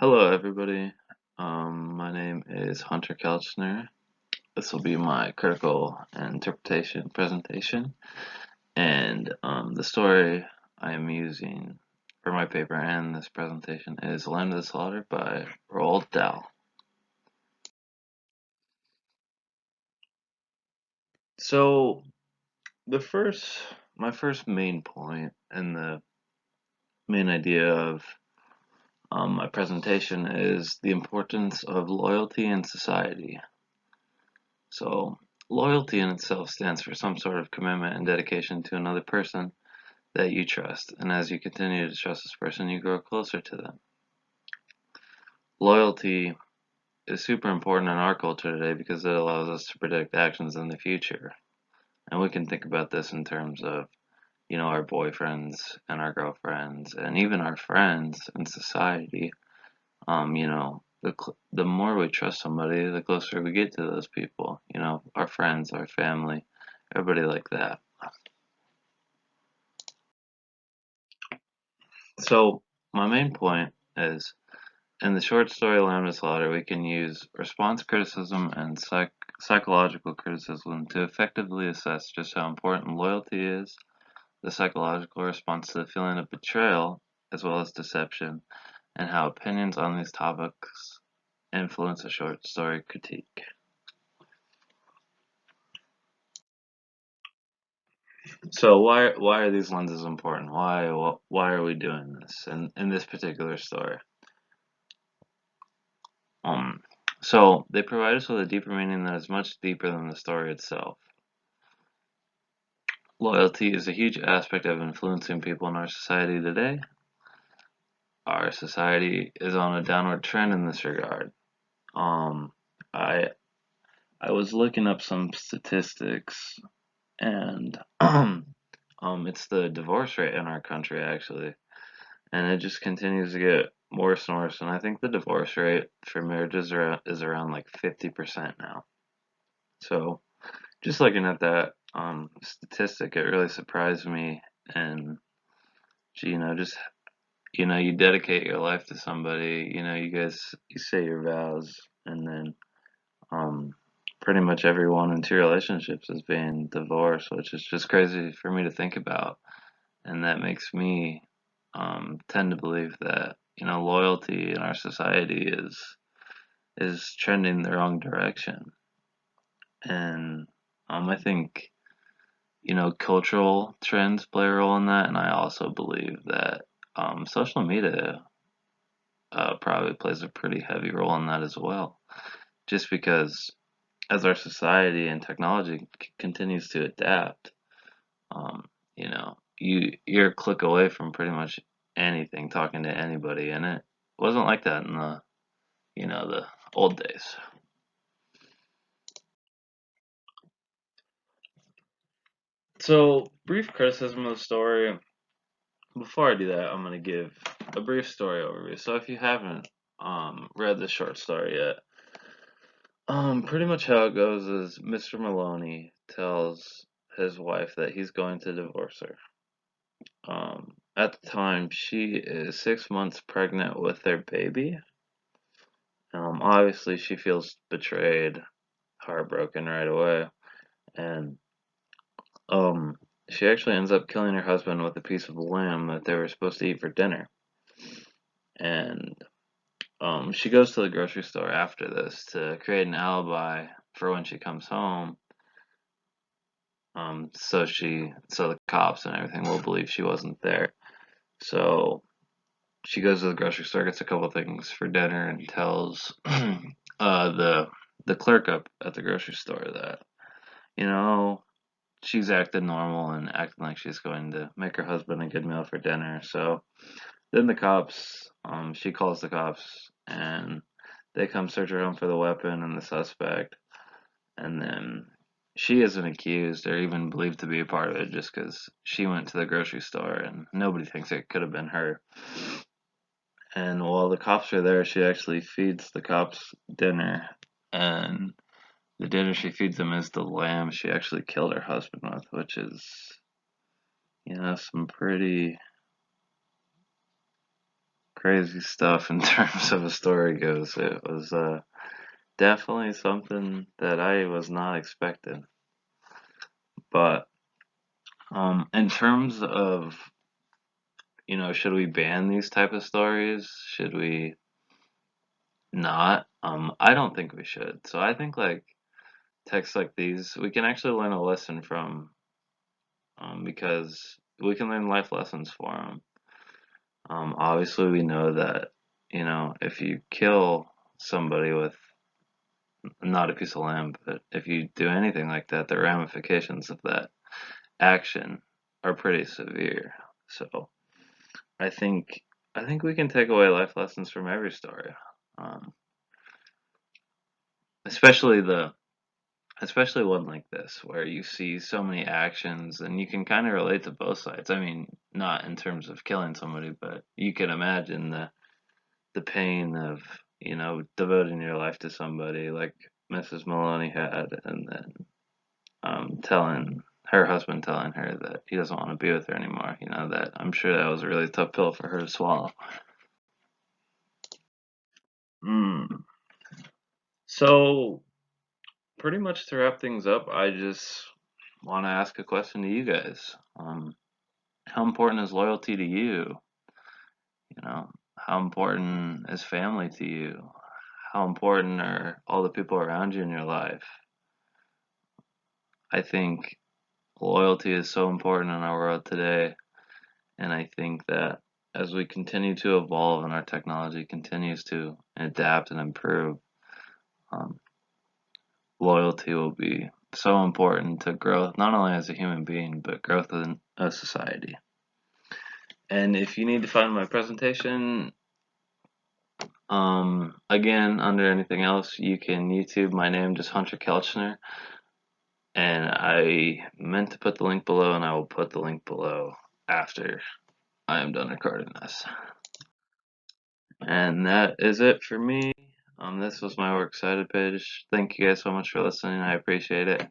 Hello, everybody. My name is Hunter Kelchner. This will be my critical interpretation presentation, and the story I am using for my paper and this presentation is Land of the Slaughter by Roald Dahl. So, the first, my first main point and the main idea of my presentation is the importance of loyalty in society. So, loyalty in itself stands for some sort of commitment and dedication to another person that you trust. And as you continue to trust this person, you grow closer to them. Loyalty is super important in our culture today because it allows us to predict actions in the future. And we can think about this in terms of, our boyfriends and our girlfriends and even our friends in society. The more we trust somebody, the closer we get to those people. Our friends, our family, everybody like that. So my main point is in the short story Lamb to Slaughter, we can use response criticism and psychological criticism to effectively assess just how important loyalty is, the psychological response to the feeling of betrayal, as well as deception, and how opinions on these topics influence a short story critique. So why are these lenses important? Why are we doing this in this particular story? Um, so they provide us with a deeper meaning that is much deeper than the story itself. Loyalty is a huge aspect of influencing people in our society today. Our society is on a downward trend in this regard. Um, I I was looking up some statistics, and it's the divorce rate in our country actually, and it just continues to get worse and worse. And I think the divorce rate for marriages is around like 50% now. So just looking at that statistic, it really surprised me. And just you dedicate your life to somebody. You say your vows, and then um, pretty much everyone into relationships is being divorced, which is just crazy for me to think about. And that makes me tend to believe that loyalty in our society is trending the wrong direction. And I think cultural trends play a role in that, and I also believe that social media probably plays a pretty heavy role in that as well. Just because as our society and technology continues to adapt, you're a click away from pretty much anything, talking to anybody, and it wasn't like that in the old days. So, brief criticism of the story. Before I do that, I'm going to give a brief story overview. So if you haven't read the short story yet, pretty much how it goes is Mr. Maloney tells his wife that he's going to divorce her. At the time, she is 6 months pregnant with their baby. Obviously, she feels betrayed, heartbroken right away, and um, she actually ends up killing her husband with a piece of lamb that they were supposed to eat for dinner. And she goes to the grocery store after this to create an alibi for when she comes home. So the cops and everything will believe she wasn't there. So she goes to the grocery store, gets a couple things for dinner, and tells the clerk up at the grocery store that you know she's acting normal and acting like she's going to make her husband a good meal for dinner. So then she calls the cops, and they come search her home for the weapon and the suspect, and then she isn't accused or even believed to be a part of it just because she went to the grocery store and nobody thinks it could have been her. And while the cops are there, she actually feeds the cops dinner, and the dinner she feeds them is the lamb she actually killed her husband with, which is, some pretty crazy stuff in terms of a story goes. It was definitely something that I was not expecting. But in terms of, should we ban these type of stories? Should we not? I don't think we should. So I think like texts like these, we can actually learn a lesson from, because we can learn life lessons for them. Obviously, we know that, if you kill somebody with not a piece of land, but if you do anything like that, the ramifications of that action are pretty severe. So I think I think we can take away life lessons from every story, um, especially the especially one like this where you see so many actions and you can kind of relate to both sides. I mean, not in terms of killing somebody, but you can imagine the pain of devoting your life to somebody like Mrs. Maloney had, and then telling her husband telling her that he doesn't want to be with her anymore. That I'm sure that was a really tough pill for her to swallow. Mm. So pretty much to wrap things up, I just want to ask a question to you guys. How important is loyalty to you? How important is family to you? How important are all the people around you in your life? I think loyalty is so important in our world today, and I think that as we continue to evolve and our technology continues to adapt and improve, um, loyalty will be so important to growth, not only as a human being, but growth in a society. And if you need to find my presentation, again, under anything else, you can YouTube my name, just Hunter Kelchner. And I meant to put the link below, and I will put the link below after I am done recording this. And that is it for me. This was my Works Cited page. Thank you guys so much for listening. I appreciate it.